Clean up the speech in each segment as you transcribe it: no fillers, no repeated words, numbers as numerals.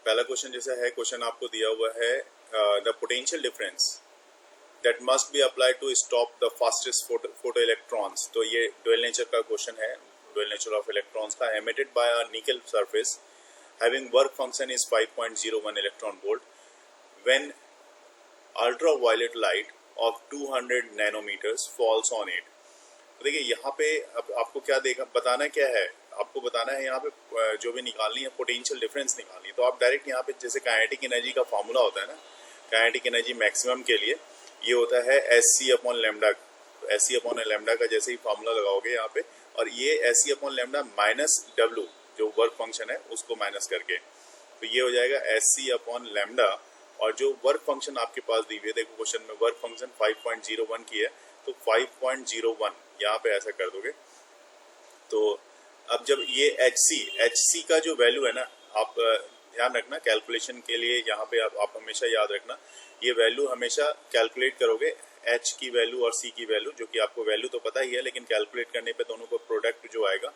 पहला क्वेश्चन जैसा है, क्वेश्चन आपको दिया हुआ है the potential difference that must be applied to stop the fastest photo electrons. तो ये डुअल नेचर का क्वेश्चन है, डुअल नेचर ऑफ इलेक्ट्रॉन्स का। Emitted by a nickel surface having work function is 5.01 electron volt when ultraviolet light of 200 nanometers falls on it. तो देखिए यहाँ पे अब आपको क्या बताना क्या है, आपको बताना है यहाँ पे जो भी निकालनी है पोटेंशियल डिफरेंस निकालनी है। तो आप डायरेक्ट यहाँ पे जैसे काइनेटिक एनर्जी का फॉर्मूला होता है ना, काइनेटिक एनर्जी मैक्सिमम के लिए ये होता है SC अपॉन लैम्डा। तो SC अपॉन लैम्डा का जैसे ही फॉर्मूला लगाओगे यहाँ पे, और ये SC upon lambda minus W जो वर्क फंक्शन है उसको माइनस करके, तो ये हो जाएगा SC अपॉन लैम्डा। और जो वर्क फंक्शन आपके पास दी हुई है, देखो क्वेश्चन में वर्क फंक्शन 5.01 की है, तो 5.01 यहाँ पे ऐसा कर दोगे। तो अब जब ये HC का जो वैल्यू है ना, आप ध्यान रखना कैलकुलेशन के लिए यहाँ पे आप हमेशा याद रखना, ये वैल्यू हमेशा कैलकुलेट करोगे H की वैल्यू और C की वैल्यू, जो कि आपको वैल्यू तो पता ही है, लेकिन कैलकुलेट करने पे दोनों को प्रोडक्ट जो आएगा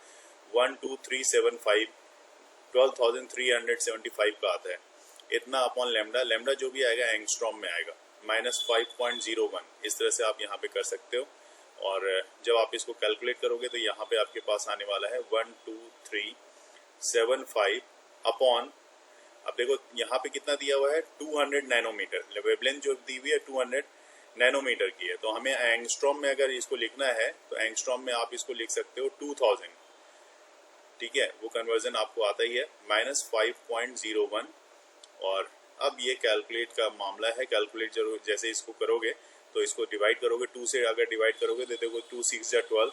12375 12,375 का आता है। इतना अपॉन लैम्डा, लैम्डा जो भी आएगा एंगस्ट्रॉम में आएगा, -5.01। इस तरह से आप यहाँ पे कर सकते हो। और जब आप इसको कैलकुलेट करोगे तो यहाँ पे आपके पास आने वाला है 12375 अपॉन, अब देखो यहाँ पे कितना दिया हुआ है 200 नैनोमीटर। वेवलेंथ जो दी हुई है 200 नैनोमीटर की है। तो हमें एंगस्ट्रॉम में अगर इसको लिखना है तो एंगस्ट्रॉम में आप इसको लिख सकते हो 2000। ठीक है, वो कन्वर्जन आपको आता ही है, -5.01। और अब ये कैलकुलेट का मामला है, कैलकुलेट जरूर जैसे इसको करोगे तो इसको डिवाइड करोगे 2 से, अगर डिवाइड करोगे तो देखो 2 6 या 12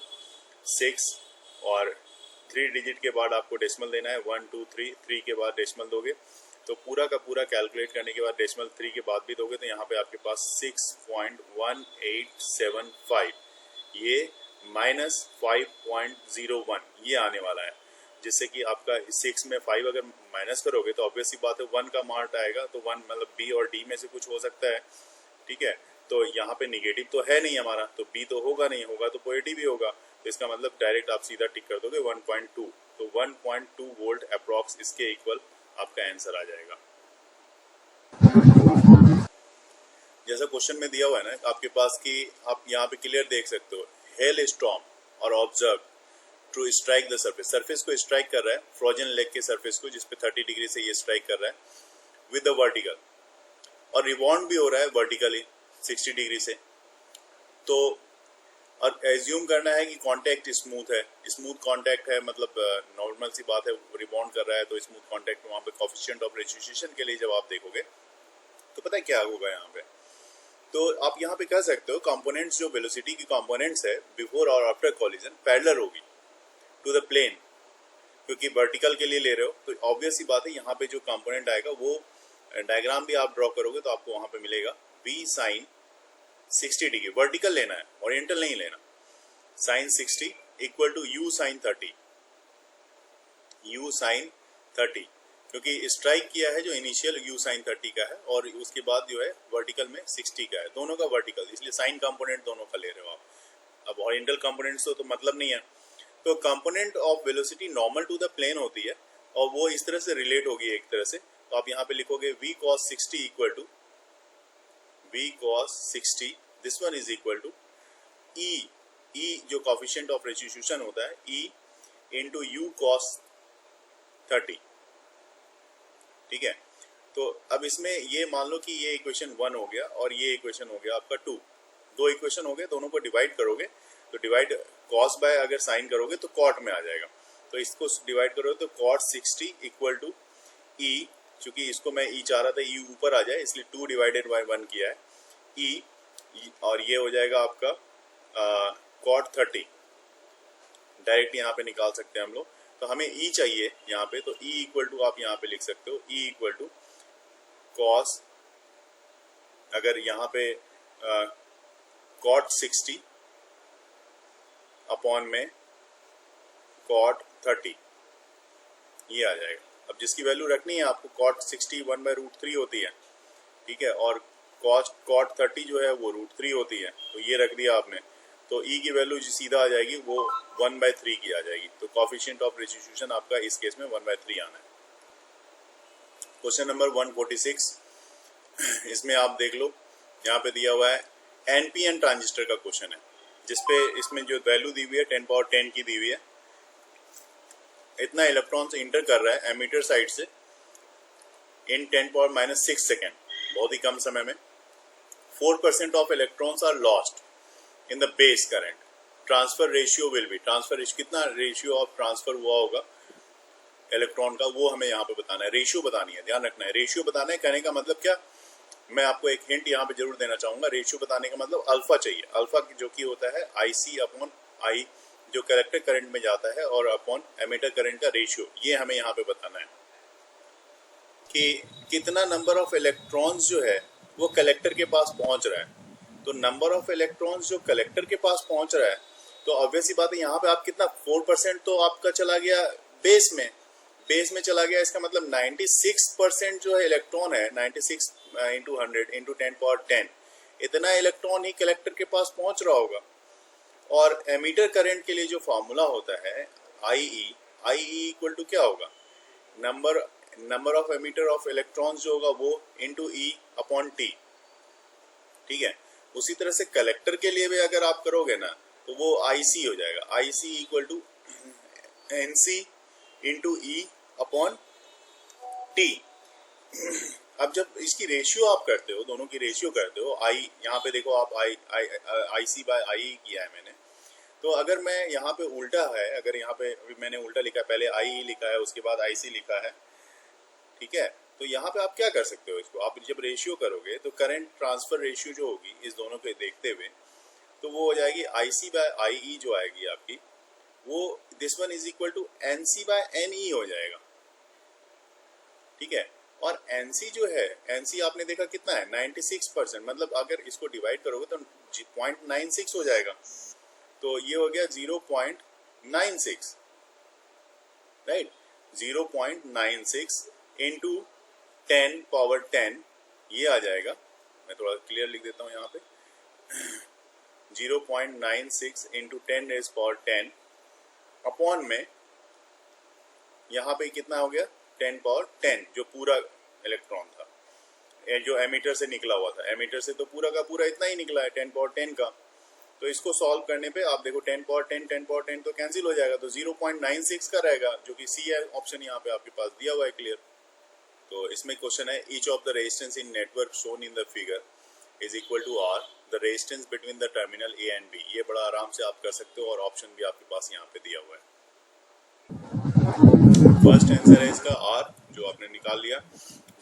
6, और 3 डिजिट के बाद आपको डेसिमल देना है 1 2 3, 3 के बाद डेसिमल दोगे तो पूरा का पूरा कैलकुलेट करने के बाद डेसिमल 3 के बाद भी दोगे तो यहाँ पे आपके पास 6.1875, ये -5.01 ये आने वाला है। जिससे कि आपका 6 में 5 अगर माइनस करोगे तो ऑब्वियस सी बात है 1 का मार्क आएगा, तो 1 मतलब B और D में से कुछ हो सकता है। ठीक है, तो यहाँ पे निगेटिव तो है नहीं हमारा, तो B तो होगा नहीं, होगा तो पॉजिटिव ही होगा। तो इसका मतलब डायरेक्ट आप सीधा टिक कर दोगे 1.2, तो 1.2 वोल्ट अप्रॉक्स इसके इक्वल आपका आंसर आ जाएगा। जैसा क्वेश्चन में दिया हुआ है ना आपके पास, कि आप यहाँ पे क्लियर देख सकते हो, हेल स्टॉर्म और observe to strike the surface. Surface को स्ट्राइक कर रहा है, फ्रोजन लेग के सरफेस को, जिसपे 30 डिग्री से ये स्ट्राइक कर रहा है विद द वर्टिकल, और रिबाउंड भी हो रहा है वर्टिकली 60 डिग्री से। तो और एज्यूम करना है कि कांटेक्ट स्मूथ है, स्मूथ कांटेक्ट है, मतलब नॉर्मल सी बात है, रिबाउंड कर रहा है तो स्मूथ कांटेक्ट। वहाँ पे कोफिशिएंट ऑफ रेडिएशन के लिए जब आप देखोगे तो पता है क्या होगा यहाँ पे, तो आप यहाँ पे कह सकते हो कंपोनेंट्स, जो वेलोसिटी की कंपोनेंट्स है बिफोर और आफ्टर कॉलिजन पैरेलल होगी टू द प्लेन, क्योंकि वर्टिकल के लिए ले रहे हो। तो ऑब्वियस सी बात है यहाँ पे जो कंपोनेंट आएगा वो डायग्राम भी आप ड्रॉ करोगे तो आपको वहां पे मिलेगा V sin 60 डिग्री, वर्टिकल लेना है, ओरिएंटल नहीं लेना। sin 60 equal to U sin 30, U sin 30, क्योंकि स्ट्राइक किया है जो इनिशियल U sin 30 का है, और उसके बाद जो है वर्टिकल में 60 का है, दोनों का वर्टिकल, इसलिए साइन कंपोनेंट दोनों का ले रहे हो आप। अब ओरिएंटल कंपोनेंट्स तो मतलब नहीं है। तो component of velocity normal to the plane होती है, और वो इस तरह से रिलेट होगी एक तरह से। तो आप यहाँ पे लिखोगे V cos 60 equal to V cos 60, this one is equal to E जो कोफिशिएंट ऑफ रेडिएशन होता है, E इंटू U cos 30। ठीक है, तो अब इसमें ये मान लो कि ये इक्वेशन 1 हो गया और ये इक्वेशन हो गया आपका 2, दो इक्वेशन हो गए, दोनों को डिवाइड करोगे तो डिवाइड कॉस बाय अगर साइन करोगे तो कॉट में आ जाएगा। तो इसको डिवाइड करोगे तो कॉट 60 इक्वल टू E, चूंकि इसको मैं E चाह रहा था, E ऊपर आ जाए इसलिए 2 डिवाइडेड बाय 1 किया है E, और ये हो जाएगा आपका कॉट 30। डायरेक्ट यहाँ पे निकाल सकते हैं हम लोग। तो हमें E चाहिए यहाँ पे, तो E इक्वल टू आप यहाँ पे लिख सकते हो E इक्वल टू कॉस, अगर यहाँ पे कॉट 60 अपॉन में कॉट 30, ये आ जाएगा। अब जिसकी वैल्यू रखनी है आपको, कॉट 60 1/√3 होती है, ठीक है, और कॉट 30 जो है वो √3 होती है, तो ये रख दिया आपने। तो E की वैल्यू जो सीधा आ जाएगी वो 1/3 की आ जाएगी। तो कोफिशिएंट ऑफ रेडिएशन आपका इस केस में 1/3 आना है। क्वेश्चन नंबर 146, इसमें आप देख लो, यहाँ पे दिया हुआ है एनपीएन ट्रांजिस्टर का क्वेश्चन है, जिसपे इसमें जो वैल्यू दी हुई है 10 पावर 10 की दी हुई है। इतना इलेक्ट्रॉन से इंटर कर रहा है एमीटर साइड से इन 10 पावर -6 सेकेंड, बहुत ही कम समय में। 4% of electrons are lost in the base current. Transfer ratio will be, transfer कितना रेशियो ऑफ ट्रांसफर हुआ होगा इलेक्ट्रॉन का, वो हमें यहाँ पे बताना है, रेशियो बतानी है, ध्यान रखना है। रेशियो बताना है, कहने का मतलब क्या, मैं आपको एक हिंट यहाँ पे जरूर देना चाहूंगा। रेशियो बताने का मतलब अल्फा चाहिए, अल्फा जो कि होता है IC अपॉन I, जो कलेक्टर करंट में जाता है, और अपॉन एमीटर करंट का रेशियो, ये हमें यहाँ पे बताना है कि कितना नंबर ऑफ इलेक्ट्रॉन्स जो है वो कलेक्टर के पास पहुंच रहा है। तो नंबर ऑफ इलेक्ट्रॉन्स जो कलेक्टर के पास पहुंच रहा है, तो ऑब्वियस सी बात है यहाँ पे आप कितना 4% तो आपका चला गया बेस में चला गया। इसका मतलब 96% जो है इलेक्ट्रॉन है, 96 इंटू 100 इंटू 10 पावर 10, इतना इलेक्ट्रॉन ही कलेक्टर के पास पहुंच रहा होगा। और एमीटर करंट के लिए जो फॉर्मूला होता है IE इक्वल टू क्या होगा, number of emitter of electrons जो होगा वो इंटू E अपॉन T, ठीक है। उसी तरह से कलेक्टर के लिए भी अगर आप करोगे ना, तो वो IC हो जाएगा, IC equal to NC into E upon T। अब जब इसकी रेशियो आप करते हो, दोनों की रेशियो करते हो, यहाँ पे देखो आप IC बाय IE किया है मैंने, तो अगर मैं यहाँ पे उल्टा है, अगर यहाँ पे मैंने उल्टा लिखा है, पहले IE लिखा है उसके बाद IC लिखा है, ठीक है। तो यहाँ पे आप क्या कर सकते हो, इसको आप जब रेशियो करोगे तो करंट ट्रांसफर रेशियो जो होगी इस दोनों को देखते हुए, तो वो हो जाएगी IC बाय IE जो आएगी आपकी, वो this one is equal to NC by NE हो जाएगा, ठीक है। और NC जो है, NC आपने देखा कितना है, 96%, मतलब अगर इसको डिवाइड करोगे तो 0.96 हो जाएगा। तो ये हो गया 0.96, राइट, 0.96 इंटू 10 पावर 10, ये आ जाएगा। मैं थोड़ा क्लियर लिख देता हूँ यहाँ पे, 0.96 इंटू 10 रेज़ पावर 10 अपॉन में यहाँ पे कितना हो गया, 10 पावर 10, जो पूरा इलेक्ट्रॉन था, जो एमीटर से निकला हुआ था। एमीटर से तो पूरा का पूरा इतना ही निकला है, 10 पावर 10 का। तो इसको सॉल्व करने पे आप देखो 10 पावर 10 तो कैंसिल हो जाएगा, तो 0.96 का रहेगा, जो कि C है ऑप्शन यहाँ पे आपके पास दिया हुआ है, क्लियर। तो इसमें क्वेश्चन है, each of the resistance in network shown in the figure is equal to R, the resistance between the terminal A and B। ये बड़ा आराम से आप कर सकते हो, और ऑप्शन भी आपके पास यहाँ पे दिया हुआ है। फर्स्ट आंसर है इसका R, जो आपने निकाल लिया।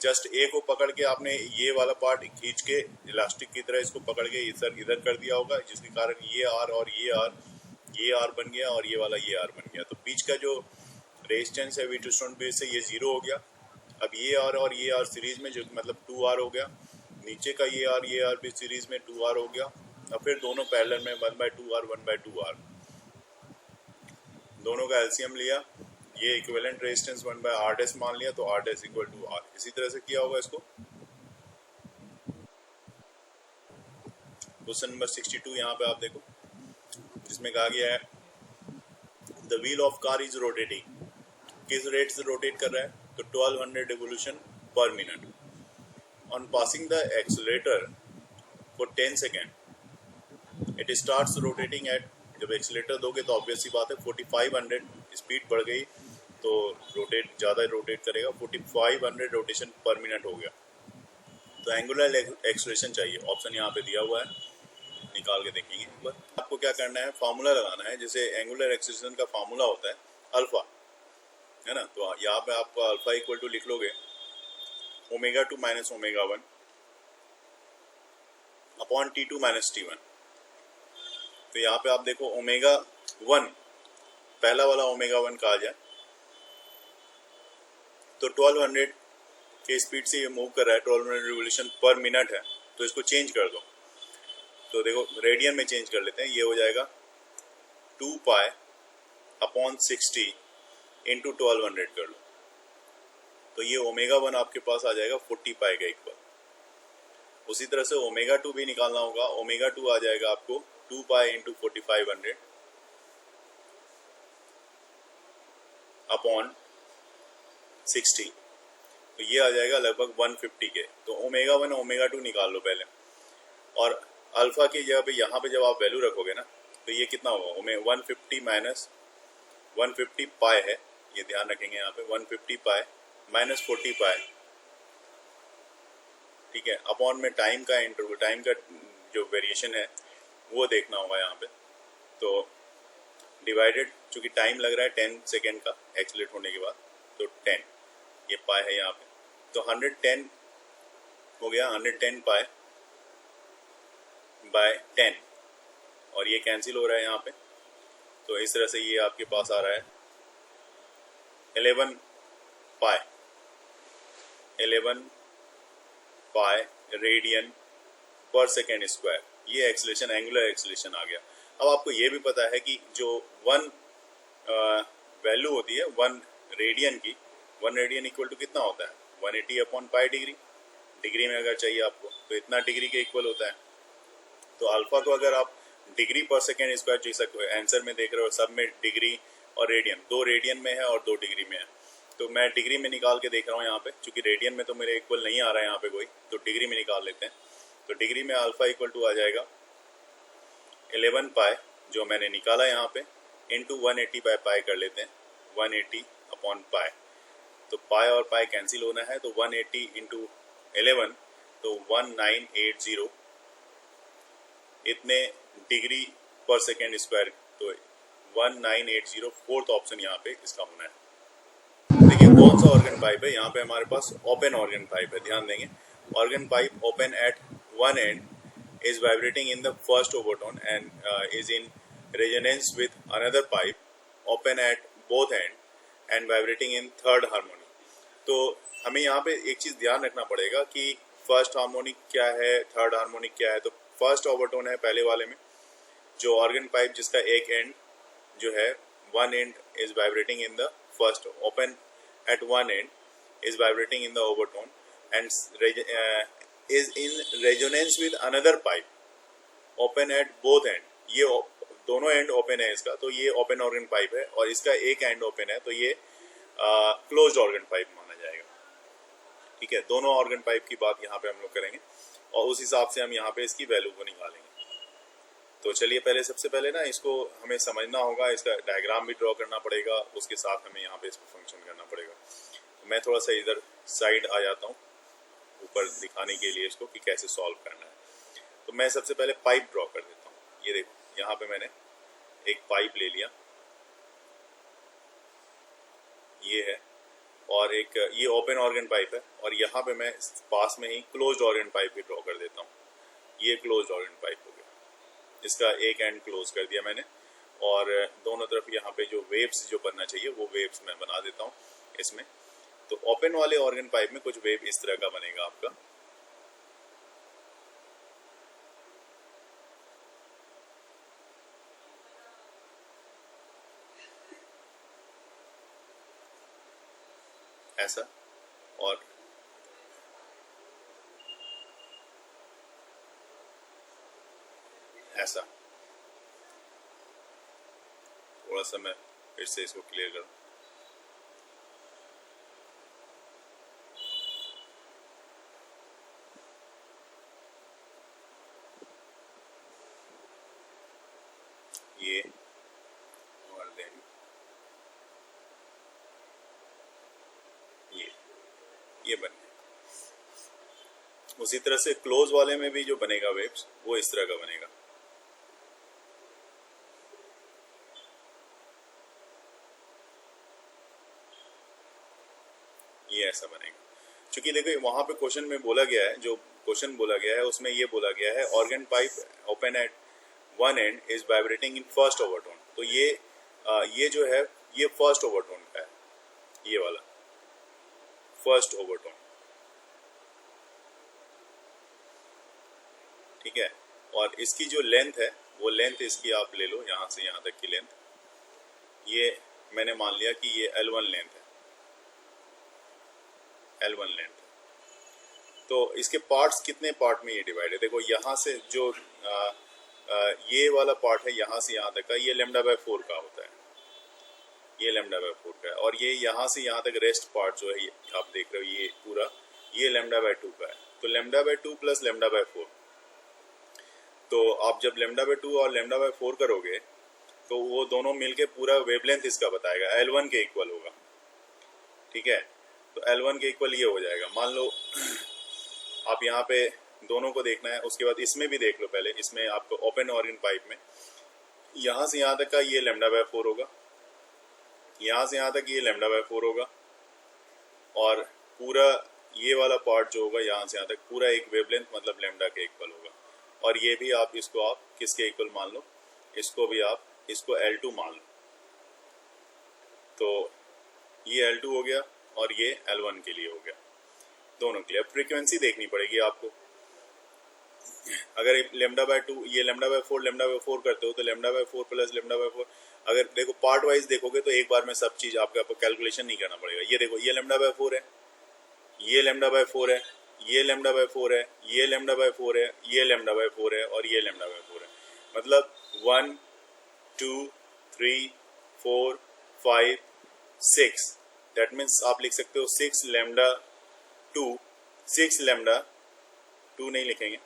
जस्ट A को पकड़ के आपने ये वाला पार्ट खींच के इलास्टिक की तरह इसको पकड़ के इधर कर दिया होगा, जिसके कारण ये R और ये R बन गया, और ये वाला ये R बन गया। तो बीच का जो रेजिस्टेंस है V2 बेस से, ये 0 हो गया। अब ये R और ये R सीरीज में, जो मतलब 2R हो गया। नीचे का ये R भी सीरीज में 2R हो गया। और फिर दोनों पैरेलल में 1/2R 1/2R, दोनों का एलसीएम लिया, ये इक्विवेलेंट रेजिस्टेंस 1/R' मान लिया, तो R' इक्वल टू R। इसी तरह से किया होगा इसको। क्वेश्चन नंबर 62 यहाँ पे आप देखो, जिसमें कहा गया है the wheel of car is rotating, किस रेट से रोटेट कर रहा है, तो 1200 revolution per minute. On passing the accelerator for 10 second it starts rotating at, जब एक्सीलरेटर दोगे तो ऑब्वियस सी बात है 4500 स्पीड बढ़ गई, तो ज़्यादा रोटेट करेगा, 4500 रोटेशन पर मिनट हो गया। तो एंगुलर एक्सेलरेशन चाहिए, ऑप्शन यहाँ पे दिया हुआ है, निकाल के देखेंगे एक बार। आपको क्या करना है, फार्मूला लगाना है। जैसे एंगुलर एक्सेलरेशन का फार्मूला होता है अल्फा, है ना। तो यहाँ पे आपको अल्फा इक्वल टू लिख लोगे ω2 minus ω1 upon T2 minus T1। तो यहाँ पे आप देखो ω1, पहला वाला ω1 कहा जाए तो 1200 के स्पीड से ये मूव कर रहा है, 1200 रिवोल्यूशन पर मिनट है। तो इसको चेंज कर दो, तो देखो रेडियन में चेंज कर लेते हैं, ये हो जाएगा 2 पाई अपॉन 60 इंटू 1200 कर लो, तो ये ω1 आपके पास आ जाएगा 40 पाई का इक्वल। उसी तरह से ω2 भी निकालना होगा, ω2 आ जाएगा आपको 2 पाई इंटू 4500 अपॉन 60। तो ये आ जाएगा लगभग 150 के। तो ओमेगा 1 ओमेगा 2 निकाल लो पहले, और अल्फा की जगह पे यहाँ पे जब आप वैल्यू रखोगे ना तो ये कितना होगा, 150 माइनस 150 पाई है, ये ध्यान रखेंगे यहाँ पे 150 पाई माइनस 40 पाई, ठीक है, अपॉन में टाइम का इंटरवल, टाइम का जो वेरिएशन है वो देखना होगा यहाँ पे। तो डिवाइडेड, चूंकि टाइम लग रहा है 10 सेकेंड का एक्सीलरेट होने के बाद, तो 10 ये पाई है यहाँ पे, तो 110 हो गया, 110 पाई बाय 10, और ये कैंसिल हो रहा है यहाँ पे। तो इस तरह से ये आपके पास आ रहा है 11 पाई रेडियन पर सेकेंड स्क्वायर, ये एक्सीलरेशन, एंगुलर एक्सीलरेशन आ गया। अब आपको ये भी पता है कि जो वन वैल्यू होती है 1 रेडियन की, 1 रेडियन इक्वल टू कितना होता है, 180 अपॉन पाई डिग्री। डिग्री में अगर चाहिए आपको तो इतना डिग्री के इक्वल होता है। तो अल्फा को अगर आप डिग्री पर सेकेंड स्क्वायर, जैसा आंसर में देख रहे हो सब में डिग्री और रेडियन, 2 रेडियन में है और 2 डिग्री में है, तो मैं डिग्री में निकाल के देख रहा हूँ यहाँ पे, क्योंकि रेडियन में तो मेरे इक्वल नहीं आ रहा है यहाँ पे कोई, तो डिग्री में निकाल लेते हैं। तो डिग्री में अल्फा इक्वल टू आ जाएगा 11 पाई जो मैंने निकाला यहाँ पे, इंटू 180 बाय पाई कर लेते हैं, 180 अपॉन पाई। तो पाई और पाई कैंसिल होना है, तो 180 इंटू 11 तो 1980 इतने डिग्री पर सेकेंड स्क्वायर, तो 1980 फोर्थ ऑप्शन यहाँ पे इसका होना है। देखिए कौन सा ऑर्गन पाइप है, यहाँ पे हमारे पास ओपन ऑर्गन पाइप है, ध्यान देंगे। Organ pipe open at one and is vibrating in the first overtone and is in resonance with another pipe open at both end and vibrating in third harmonic। तो हमें यहाँ पे एक चीज ध्यान रखना पड़ेगा कि फर्स्ट हार्मोनिक क्या है, थर्ड हार्मोनिक क्या है। तो फर्स्ट ओवरटोन है पहले वाले में, जो ऑर्गन पाइप जिसका एक एंड जो है, one and is vibrating in the first, open at one and is vibrating in the overtone and is in resonance with another pipe open at both end। ये दोनों एंड ओपन है इसका, तो ये ओपन ऑर्गन पाइप है, और इसका एक एंड ओपन है, तो ये क्लोज्ड ऑर्गन पाइप माना जाएगा। ठीक है, दोनों ऑर्गन पाइप की बात यहाँ पे हम लोग करेंगे और उस हिसाब से हम यहाँ पे इसकी वैल्यू को निकालेंगे। तो चलिए पहले, सबसे पहले ना इसको हमें समझना होगा, इसका डायग्राम भी ड्रॉ करना पड़ेगा, उसके साथ हमें यहाँ पे इसको फंक्शन करना पड़ेगा। तो मैं थोड़ा सा इधर साइड आ जाता हूँ ऊपर दिखाने के लिए इसको कि कैसे सॉल्व करना है। तो मैं सबसे पहले पाइप ड्रॉ कर देता हूँ। ये देखो यहाँ पे मैंने एक पाइप ले लिया, ये है, और एक ये ओपन ऑर्गन पाइप है, और यहाँ पे मैं पास में ही क्लोज्ड ऑर्गन पाइप भी ड्रॉ कर देता हूँ। ये क्लोज्ड ऑर्गन पाइप हो गया, इसका एक एंड क्लोज कर दिया मैंने, और दोनों तरफ यहाँ पे जो वेव्स जो बनना चाहिए वो वेव्स मैं बना देता हूँ इसमें। तो ओपन वाले ऑर्गन पाइप में कुछ वेव इस तरह का बनेगा आपका, ऐसा, और ऐसा। थोड़ा सा मैं फिर से इसको क्लियर करूं। ये और देन ये बन गया। उसी तरह से क्लोज वाले में भी जो बनेगा वेव्स वो इस तरह का बनेगा। ये ऐसा बनेगा। क्योंकि देखो वहां पे क्वेश्चन में बोला गया है, जो क्वेश्चन बोला गया है उसमें ये बोला गया है organ pipe open at one and is vibrating in first overtone. तो ये जो है ये फर्स्ट ओवरटोन का है, ये वाला फर्स्ट ओवरटोन, ठीक है। और इसकी जो लेंथ है वो लेंथ इसकी आप ले लो, यहाँ से यहाँ तक की लेंथ, ये मैंने मान लिया कि ये L1 लेंथ है, L1 लेंथ। तो इसके पार्ट्स कितने पार्ट में ये डिवाइड है, देखो यहाँ से जो ये वाला पार्ट है यहाँ से यहाँ तक का, ये λ/4 का होता है, ये लैम्डा बाय 4 का है, और ये यहाँ से यहाँ तक रेस्ट पार्ट जो है ये आप देख रहे हो ये पूरा ये लैम्डा बाय 2 का है। तो lambda by 2 plus lambda by 4, तो आप जब लैम्डा बाय 2 और लैम्डा बाय 4 करोगे तो वो दोनों मिलके पूरा वेवलेंथ इसका बताएगा, L1 के इक्वल होगा। ठीक है, तो L1 के इक्वल ये हो जाएगा। मान लो आप यहाँ पे दोनों को देखना है, उसके बाद इसमें भी देख लो। पहले इसमें आपको ओपन ऑर्गन पाइप में यहाँ से यहाँ तक का ये लैम्डा बाय 4 होगा, यहाँ से यहाँ तक ये लैम्डा बाय 4 होगा, और पूरा ये वाला पार्ट जो होगा यहाँ से यहाँ तक पूरा एक वेवलेंथ मतलब लैम्डा के इक्वल होगा। और ये भी आप इसको आप किसके इक्वल मान लो, इसको भी आप इसको L2 मान लो। तो ये L2 हो गया और ये L1 के लिए हो गया, दोनों के लिए। अब फ्रीक्वेंसी देखनी पड़ेगी आपको। अगर लैम्डा बाय 2 ये लैम्डा बाय 4 करते हो तो lambda by 4 plus lambda by 4, अगर देखो पार्ट वाइज देखोगे तो एक बार में सब चीज आपको कैलकुलेशन नहीं करना पड़ेगा। ये देखो ये लैम्डा बाय 4 है, ये लैम्डा बाय 4 है, ये लैम्डा बाय 4 है, ये लैम्डा बाय 4 है, ये लैम्डा बाय 4 है और ये लैम्डा बाय 4 है। मतलब 1 2 3 4 5 6, दैट मीन्स आप लिख सकते हो 6 लैम्डा 2, 6 लैम्डा 2 नहीं लिखेंगे,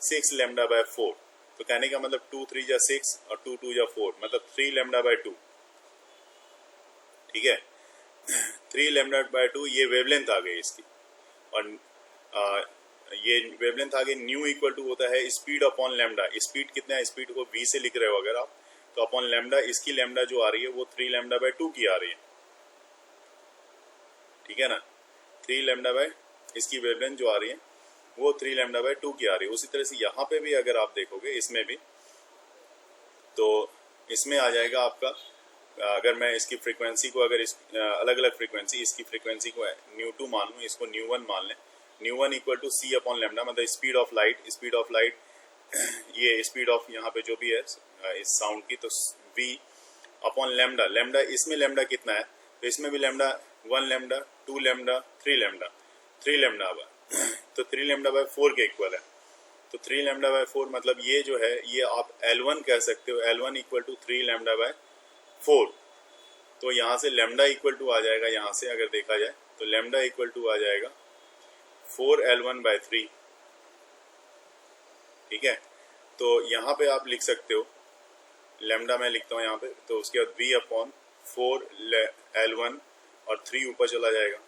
6 लैम्डा बाय 4। तो कहने का मतलब 2 3 जा 6 और 2 2 जा 4, मतलब 3 लैम्डा बाय 2। ठीक है, 3 लैम्डा बाय 2 ये वेवलेंथ आ गई इसकी। और ये वेवलेंथ आ गई। न्यू इक्वल टू होता है स्पीड अपॉन लैम्डा। स्पीड कितना है, स्पीड को v से लिख रहे हो अगर आप, तो अपॉन लैम्डा, इसकी लैम्डा जो आ रही है वो 3 लैम्डा बाय 2 की आ रही है। ठीक है ना, 3 लैम्डा बाय इसकी वेवलेंथ जो आ रही है वो 3 लैम्डा बाय 2 की आ रही है। उसी तरह से यहाँ पे भी अगर आप देखोगे इसमें भी, तो इसमें आ जाएगा आपका, अगर मैं इसकी फ्रीक्वेंसी को अगर इस अलग अलग फ्रीक्वेंसी, इसकी फ्रीक्वेंसी को न्यू2 मान लूँ, इसको न्यू1 मान लें। न्यू1 equal to C upon lambda, मतलब speed of light. Speed of light ये स्पीड ऑफ यहाँ पे जो भी है इस साउंड की, तो v अपॉन लैम्डा। लैम्डा इसमें लैम्डा कितना है, तो इसमें भी lambda 1 lambda 2 lambda 3 lambda, 3 lambda तो 3 लैम्डा बाय 4 के इक्वल है। तो 3 लैम्डा बाय 4 मतलब ये जो है ये आप L1 कह सकते हो। L1 equal to 3 lambda by 4। तो यहाँ से लैम्डा इक्वल टू आ जाएगा, यहाँ से अगर देखा जाए तो लैम्डा इक्वल टू आ जाएगा 4L1 बाय 3। ठीक है, तो यहाँ पे आप लिख सकते हो लैम्डा, मैं लिखता हूँ यहाँ पे, तो उसके बाद v अपॉन 4L1 और 3 ऊपर चला जाएगा,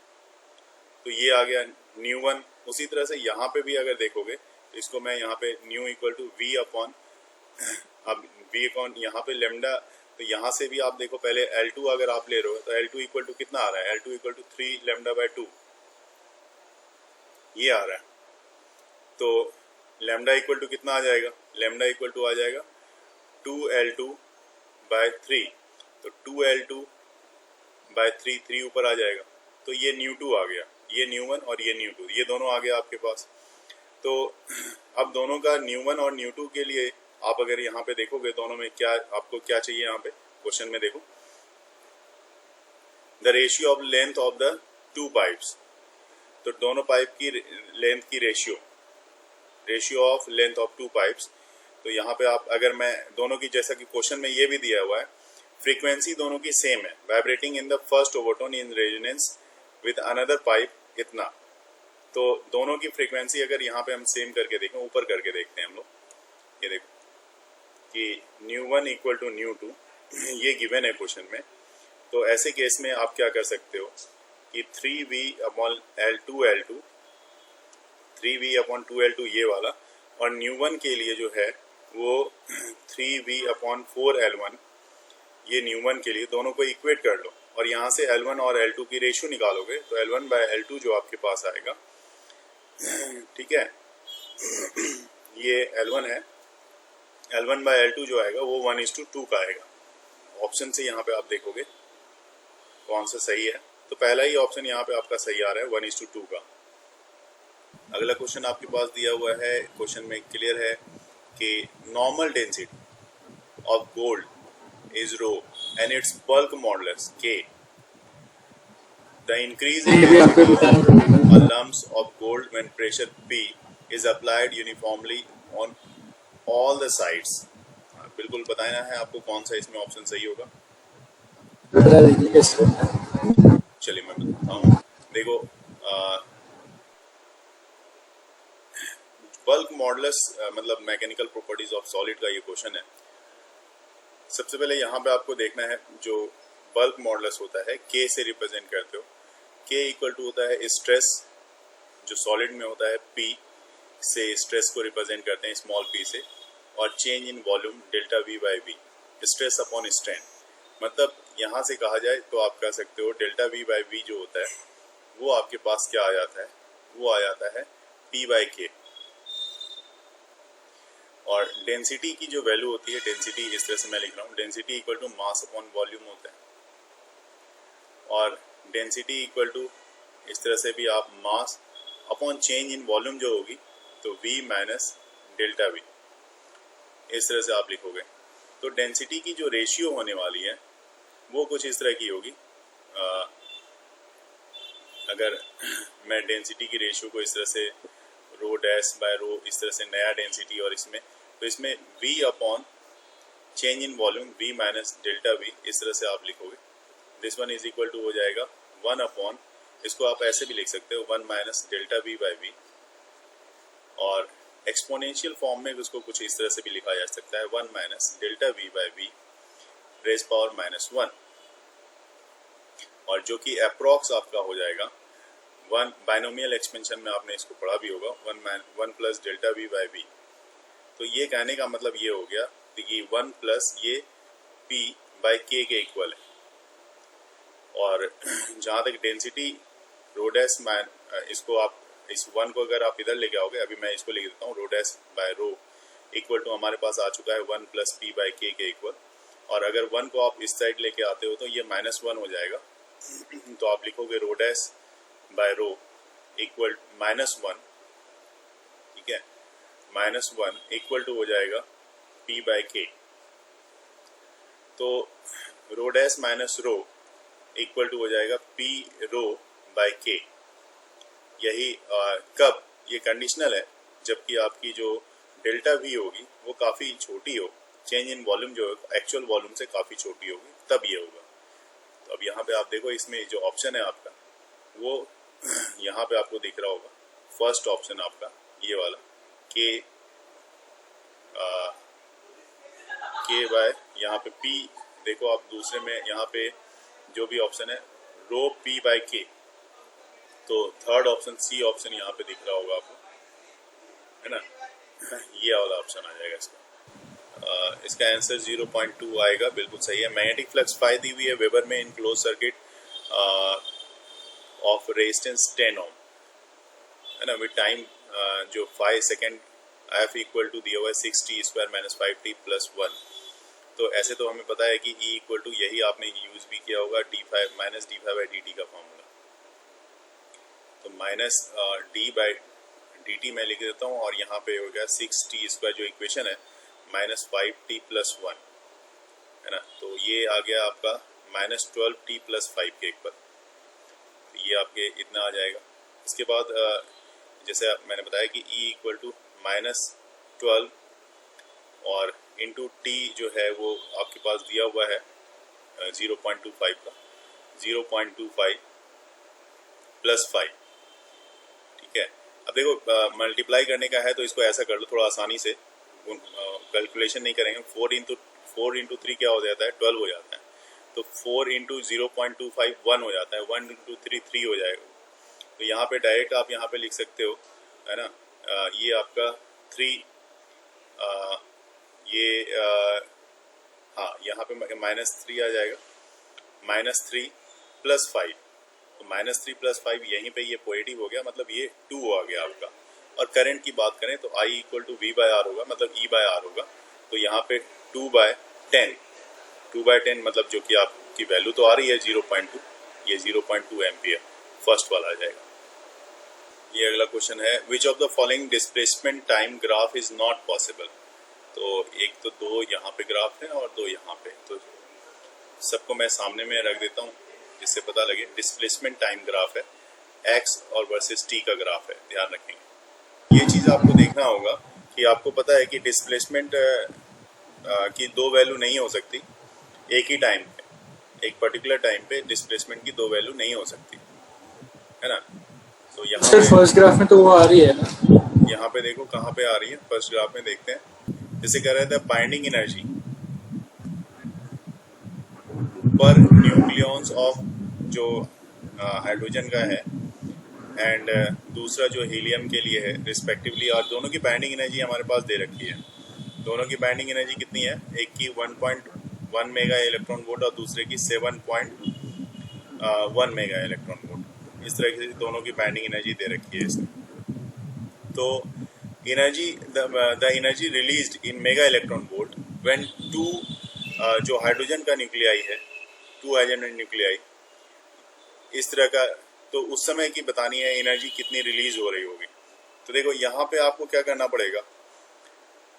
तो ये आ गया न्यू1। उसी तरह से यहाँ पे भी अगर देखोगे तो इसको मैं यहाँ पे nu equal to v upon, अब v अपॉन यहाँ पे लैम्डा, तो यहाँ से भी आप देखो पहले L2 अगर आप ले रहे हो तो L2 इक्वल टू कितना आ रहा है, L2 equal to 3 lambda by 2 ये आ रहा है। तो लैम्डा इक्वल टू कितना आ जाएगा, लैम्डा इक्वल टू आ जाएगा 2L2 बाय 3। तो 2L2 बाय 3, 3 ऊपर आ जाएगा, तो ये न्यू2 आ गया, ये न्यू1 और ये न्यू2, ये दोनों आ गया आपके पास। तो अब दोनों का न्यू1 और न्यू2 के लिए आप अगर यहाँ पे देखोगे दोनों में क्या आपको क्या चाहिए, यहाँ पे क्वेश्चन में देखो the ratio of length of the 2 pipes. तो दोनों पाइप की लेंथ की ratio of length of 2 pipes. तो यहाँ पे आप अगर मैं दोनों की, जैसा कि क्वेश्चन में ये भी दिया हुआ है, फ्रीक्वेंसी दोनों की सेम है, vibrating in the first overtone in resonance with another pipe इतना। तो दोनों की फ्रीक्वेंसी अगर यहाँ पे हम सेम करके देखें, ऊपर करके देखते हैं हम लोग, ये देखो कि न्यू1 इक्वल टू न्यू2 ये गिवन है क्वेश्चन में। तो ऐसे केस में आप क्या कर सकते हो कि 3v upon L2L2, 3v upon 2L2 ये वाला, और न्यू1 के लिए जो है वो 3v अपॉन 4L1 ये न्यू1 के लिए, दोनों को इक्वेट कर लो और यहाँ से L1 और L2 की रेशियो निकालोगे तो L1 बाय L2 जो आपके पास आएगा, ठीक है, ये L1 है, L1 बाय L2 जो आएगा वो 1:2 का आएगा। ऑप्शन से यहाँ पे आप देखोगे कौन सा सही है, तो पहला ही ऑप्शन यहाँ पे आपका सही आ रहा है 1:2 का। अगला क्वेश्चन आपके पास दिया हुआ है, क्वेश्चन में क्लियर है कि normal density of gold is rho and its bulk modulus K. The increase in density of lumps of gold when pressure P is applied uniformly on all the sides. बिल्कुल बताना है आपको कौन सा इसमें ऑप्शन सही होगा। बता दीजिए कैसे होता है। चलिए मैं बताता हूँ। देखो, बल्क मॉडुलस मतलब मैकेनिकल प्रॉपर्टीज ऑफ सॉलिड का ये क्वेश्चन है। सबसे पहले यहाँ पे आपको देखना है जो बल्क मॉडुलस होता है के से रिप्रेजेंट करते हो। के इक्वल टू होता है स्ट्रेस जो सॉलिड में होता है, पी से स्ट्रेस को रिप्रेजेंट करते हैं स्मॉल पी से, और change in volume delta v by v, stress upon strain. मतलब यहाँ से कहा जाए तो आप कह सकते हो डेल्टा वी बाई वी जो होता है वो आपके पास क्या आ जाता है, वो आ जाता है पी बाई के। और डेंसिटी की जो वैल्यू होती है, डेंसिटी इस तरह से मैं लिख रहा हूँ, density equal to mass upon volume होता है। और डेंसिटी इक्वल टू इस तरह से भी आप mass upon change in volume जो होगी तो V माइनस डेल्टा वी, इस तरह से आप लिखोगे। तो डेंसिटी की जो रेशियो होने वाली है वो कुछ इस तरह की होगी। अगर मैं डेंसिटी की रेशियो को इस तरह से रो डैश बाय रो, इस तरह से नया डेंसिटी, और इसमें तो इसमें V upon change in volume V minus delta v, इस तरह से आप लिखोगे। This one is equal to हो जाएगा 1 अपॉन, इसको आप ऐसे भी लिख सकते हो 1 minus delta v by v. और एक्सपोनेंशियल फॉर्म में उसको कुछ इस तरह से भी लिखा जा सकता है 1 minus delta v by v raise power minus 1, और जो कि अप्रोक्स आपका हो जाएगा 1, बाइनोमियल एक्सपेंशन में आपने इसको पढ़ा भी होगा, 1 plus delta v by v. तो ये कहने का मतलब ये हो गया कि 1 प्लस ये P बाई के इक्वल है। और जहाँ तक डेंसिटी रोडेस मैन, इसको आप इस 1 को अगर आप इधर लेके आओगे, अभी मैं इसको लिख देता हूँ, रोडेस बाय रो इक्वल टू हमारे पास आ चुका है 1 प्लस पी बाई के इक्वल। और अगर 1 को आप इस साइड लेके आते हो तो ये -1 हो जाएगा। तो आप लिखोगे रोडेस बाय रो इक्वल -1, ठीक है, -1 इक्वल टू हो जाएगा पी बाई के। तो रोडेस माइनस रो इक्वल टू हो जाएगा पी रो बाय के। यही कब, ये कंडीशनल है जबकि आपकी जो डेल्टा वी होगी वो काफ़ी छोटी हो, चेंज इन वॉल्यूम जो एक्चुअल वॉल्यूम से काफ़ी छोटी होगी, तब ये होगा। तो अब यहाँ पे आप देखो, इसमें जो ऑप्शन है आपका वो यहाँ पे आपको दिख रहा होगा, फर्स्ट ऑप्शन आपका ये वाला के बाय, यहाँ पे पी देखो आप, दूसरे में यहाँ पे जो भी ऑप्शन है रो पी बाय के, तो थर्ड ऑप्शन सी ऑप्शन यहाँ पे दिख रहा होगा आपको, है ना, ये वाला ऑप्शन आ जाएगा इसका। इसका आंसर 0.2 आएगा, बिल्कुल सही है। मैग्नेटिक फ्लक्स फाई दी हुई है वेबर में in close circuit of resistance 10 ओम, है ना, विद टाइम जो 5 सेकेंड एफ इक्वल टू दिया हुआ है 6t square minus 5t plus 1। तो ऐसे तो हमें पता है कि E इक्वल टू, यही आपने यूज भी किया होगा, d5 minus d5 by dt का फॉर्मूला। तो माइनस d बाई dt मैं लिख देता हूँ, और यहाँ पे हो गया 6t स्क्वायर जो इक्वेशन है माइनस 5t प्लस 1, है ना। तो ये आ गया आपका माइनस 12t प्लस 5 के इक्वल। तो ये आपके इतना आ जाएगा। इसके बाद जैसे मैंने बताया कि E इक्वल टू माइनस 12 और इंटू टी जो है वो आपके पास दिया हुआ है 0.25 का, 0.25 प्लस 5, ठीक है। अब देखो मल्टीप्लाई करने का है तो इसको ऐसा कर लो थोड़ा आसानी से, कैलकुलेशन नहीं करेंगे। 4 इंटू 3 क्या हो जाता है, 12 हो जाता है। तो 4 इंटू 0.25 1 हो जाता है, 1 इंटू 3 3 हो जाएगा। तो यहाँ पे डायरेक्ट आप यहाँ पे लिख सकते हो, है ना, ये आपका 3 ये हाँ, यहाँ पे -3 आ जाएगा, -3 प्लस 5। तो -3 प्लस 5 यहीं पे ये पॉजिटिव हो गया, मतलब ये 2 आ गया आपका। और करंट की बात करें तो I equal to V by R होगा, मतलब E बाय आर होगा। तो यहाँ पे 2/10 मतलब जो कि आपकी वैल्यू तो आ रही है 0.2, ये 0.2 एम्पियर फर्स्ट वाला आ जाएगा। ये अगला क्वेश्चन है, which of the following displacement time graph is not possible. तो एक तो 2 यहाँ पे ग्राफ है और 2 यहाँ पे, तो सबको मैं सामने में रख देता हूँ जिससे पता लगे। डिस्प्लेसमेंट टाइम ग्राफ है, एक्स और वर्सेस टी का ग्राफ है, ध्यान रखेंगे। ये चीज़ आपको देखना होगा कि आपको पता है कि डिस्प्लेसमेंट की 2 वैल्यू नहीं हो सकती एक ही टाइम पे। एक पर्टिकुलर टाइम पे डिस्प्लेसमेंट की दो वैल्यू नहीं हो सकती, है ना। तो यहाँ सर पे फर्स्ट ग्राफ में तो वो आ रही है ना। यहाँ पे देखो कहाँ पे आ रही है, फर्स्ट ग्राफ में देखते हैं। जैसे कह रहे थे बाइंडिंग एनर्जी पर न्यूक्लियॉन्स ऑफ जो हाइड्रोजन का है एंड दूसरा जो हीलियम के लिए है रिस्पेक्टिवली, और दोनों की बाइंडिंग एनर्जी हमारे पास दे रखी है। दोनों की बाइंडिंग एनर्जी कितनी है, एक की 1.1 मेगा इलेक्ट्रॉन वोल्ट और दूसरे की 7.1 मेगा इलेक्ट्रॉन वोल्ट। इस तरह से दोनों की बाइंडिंग एनर्जी दे रखी है इसमें। तो energy the energy released in mega electron volt when two जो हाइड्रोजन का न्यूक्लियाई है, टू हाइड्रोजन न्यूक्लियाई इस तरह का, तो उस समय की बतानी है एनर्जी कितनी रिलीज हो रही होगी। तो देखो यहाँ पे आपको क्या करना पड़ेगा,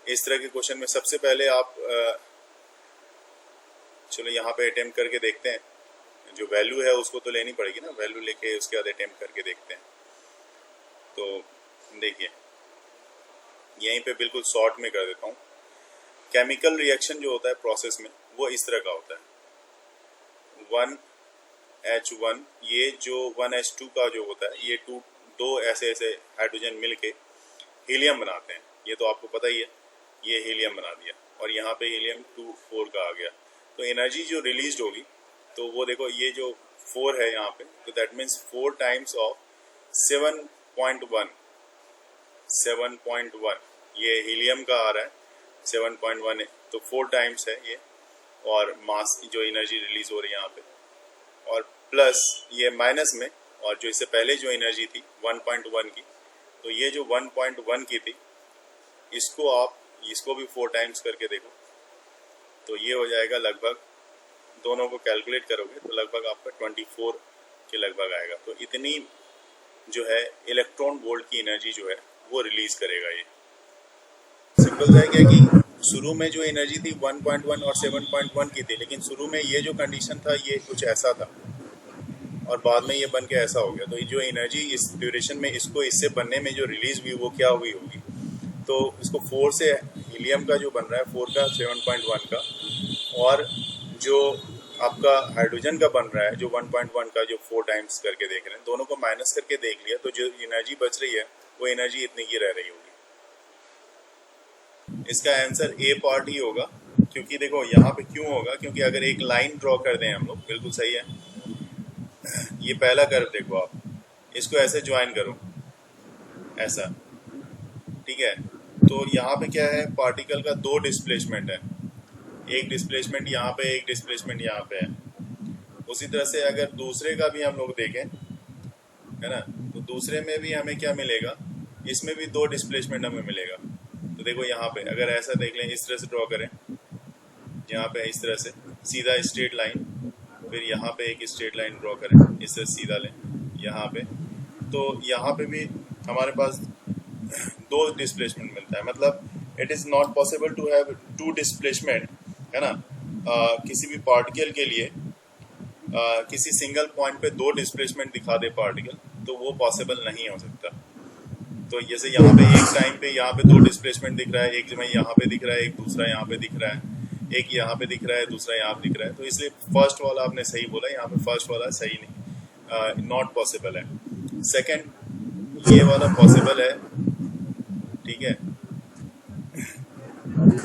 इस तरह के क्वेश्चन में सबसे पहले आप चलो यहाँ पे अटेम्प्ट करके देखते हैं। जो वैल्यू है उसको तो लेनी पड़ेगी ना, वैल्यू लेके उसके बाद अटेम्प्ट करके देखते हैं। तो देखिए यहीं पे बिल्कुल शॉर्ट में कर देता हूँ। केमिकल रिएक्शन जो होता है प्रोसेस में वो इस तरह का होता है। 1H1 ये जो 1H2 का जो होता है, ये दो ऐसे ऐसे हाइड्रोजन मिलके हीलियम बनाते हैं। ये तो आपको पता ही है, ये हीलियम बना दिया और यहाँ पे हीलियम 2 4 का आ गया। तो एनर्जी जो रिलीज होगी तो वो देखो ये जो 4 है यहाँ पे, तो दैट मीन्स 4 टाइम्स ऑफ 7.1 ये हीलियम का आ रहा है 7.1 है, तो 4 टाइम्स है ये। और मास जो एनर्जी रिलीज हो रही है यहाँ पे, और प्लस ये माइनस में, और जो इससे पहले जो एनर्जी थी 1.1 की, तो ये जो 1.1 की थी इसको भी 4 टाइम्स करके देखो, तो ये हो जाएगा लगभग, दोनों को कैलकुलेट करोगे तो लगभग आपका 24 के लगभग आएगा। तो इतनी जो है इलेक्ट्रॉन वोल्ट की एनर्जी जो है वो रिलीज करेगा ये। सिंपल सा क्या कि शुरू में जो एनर्जी थी 1.1 और 7.1 की थी, लेकिन शुरू में ये जो कंडीशन था ये कुछ ऐसा था और बाद में ये बन के ऐसा हो गया। तो जो एनर्जी इस ड्यूरेशन में इसको इससे बनने में जो रिलीज हुई वो क्या हुई होगी, तो इसको 4 से हीलियम का जो बन रहा है 4 का 7.1 का, और जो आपका हाइड्रोजन का बन रहा है जो 1.1 का, जो 4 टाइम्स करके देख रहे हैं, दोनों को माइनस करके देख लिया तो जो एनर्जी बच रही है वो एनर्जी इतनी की रह रही होगी। इसका आंसर ए पार्ट ही होगा, क्योंकि देखो यहाँ पे क्यों होगा, क्योंकि अगर एक लाइन ड्रॉ कर दें हम लोग, बिल्कुल सही है, ये पहला कर्व देखो आप, इसको ऐसे ज्वाइन करो ऐसा, ठीक है। तो यहाँ पे क्या है, पार्टिकल का 2 डिस्प्लेसमेंट है, एक डिस्प्लेसमेंट यहाँ पे, एक डिस्प्लेसमेंट यहाँ पे है। उसी तरह से अगर दूसरे का भी हम लोग देखें, है ना, तो दूसरे में भी हमें क्या मिलेगा, इसमें भी 2 डिस्प्लेसमेंट हमें मिलेगा। तो देखो यहाँ पे अगर ऐसा देख लें, इस तरह से ड्रॉ करें, यहाँ पे इस तरह से सीधा स्ट्रेट लाइन, फिर यहाँ पे एक स्ट्रेट लाइन ड्रॉ करें, इस तरह सीधा लें यहाँ पे, तो यहाँ पे भी हमारे पास 2 डिस्प्लेसमेंट मिलता है। मतलब it is not possible to have 2 displacement, है ना। किसी भी पार्टिकल के लिए किसी सिंगल पॉइंट पे 2 डिस्प्लेसमेंट दिखा दे पार्टिकल, तो वो पॉसिबल नहीं हो सकता। तो जैसे यहाँ पे एक टाइम पे यहाँ पे 2 डिस्प्लेसमेंट दिख रहा है, एक में यहाँ पे दिख रहा है, एक दूसरा यहाँ पे दिख रहा है, एक यहाँ पे दिख रहा है, दूसरा यहाँ पे दिख रहा है। तो इसलिए फर्स्ट वाला आपने सही बोला, यहाँ पे फर्स्ट वाला सही नहीं, नॉट पॉसिबल है। सेकंड ये वाला पॉसिबल है, ठीक है।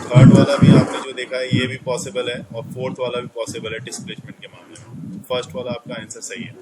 थर्ड वाला भी आपने जो देखा है ये भी पॉसिबल है, और फोर्थ वाला भी पॉसिबल है डिस्प्लेसमेंट के मामले में। फर्स्ट वाला आपका आंसर सही है।